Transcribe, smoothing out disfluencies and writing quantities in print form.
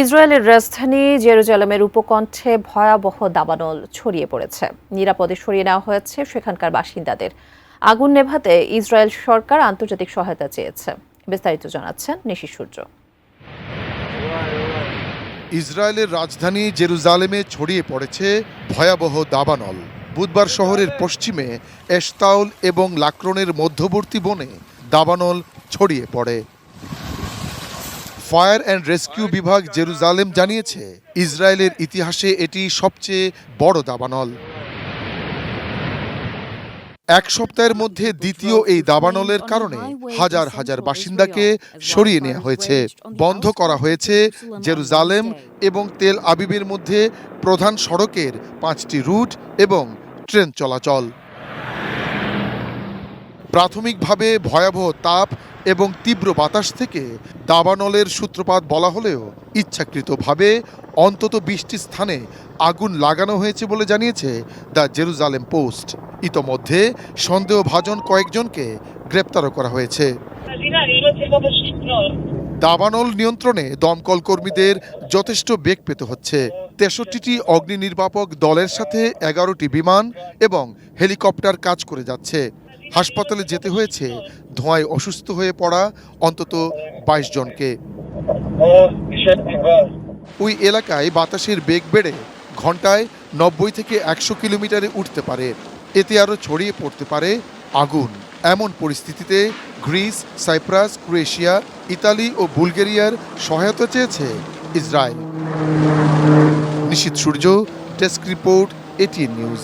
ইসরায়েলের রাজধানী জেরুজালেমের উপকণ্ঠে ভয়াবহ দাবানল ছড়িয়ে পড়েছে। নিরাপদে সরিয়ে নেওয়া হয়েছে সেখানকার বাসিন্দাদের। আগুন নেভাতে ইসরায়েল সরকার আন্তর্জাতিক সহায়তা চেয়েছে। বিস্তারিত জানাচ্ছেন নিশি সূর্য। ইসরায়েলের রাজধানী জেরুজালেমে ছড়িয়ে পড়েছে ভয়াবহ দাবানল। বুধবার শহরের পশ্চিমে এশতাউল এবং লাক্রনের মধ্যবর্তী বনে দাবানল ছড়িয়ে পড়ে। ফায়ার অ্যান্ড রেস্কিউ বিভাগ জেরুজালেম জানিয়েছে, ইসরায়েলের ইতিহাসে এটি সবচেয়ে বড় দাবানল। এক সপ্তাহের মধ্যে দ্বিতীয় এই দাবানলের কারণে হাজার হাজার বাসিন্দাকে সরিয়ে নেওয়া হয়েছে। বন্ধ করা হয়েছে জেরুজালেম এবং তেল আবিবের মধ্যে প্রধান সড়কের 5টি রুট এবং ট্রেন চলাচল। প্রাথমিকভাবে ভয়াবহ তাপ এবং তীব্র বাতাস থেকে দাবানলের সূত্রপাত বলা হলেও ইচ্ছাকৃতভাবে অন্তত 20টি স্থানে আগুন লাগানো হয়েছে বলে জানিয়েছে দ্য জেরুজালেম পোস্ট। ইতোমধ্যে সন্দেহভাজন কয়েকজনকে গ্রেপ্তারও করা হয়েছে। দাবানল নিয়ন্ত্রণে দমকল কর্মীদের যথেষ্ট বেগ পেতে হচ্ছে। 63টি অগ্নি নির্বাপক দলের সাথে 11টি বিমান এবং হেলিকপ্টার কাজ করে যাচ্ছে। হাসপাতালে যেতে হয়েছে ধোঁয়ায় অসুস্থ হয়ে পড়া অন্তত 22 জনকে। ওই এলাকায় বাতাসের বেগ বেড়ে ঘন্টায় 90 থেকে 100 কিলোমিটারে উঠতে পারে। এতে আরও ছড়িয়ে পড়তে পারে আগুন। এমন পরিস্থিতিতে গ্রিস, সাইপ্রাস, ক্রোয়েশিয়া, ইতালি ও বুলগেরিয়ার সহায়তা চেয়েছে ইসরায়েল। নিশীথ সূর্য, ডেস্ক রিপোর্ট, এটিএন নিউজ।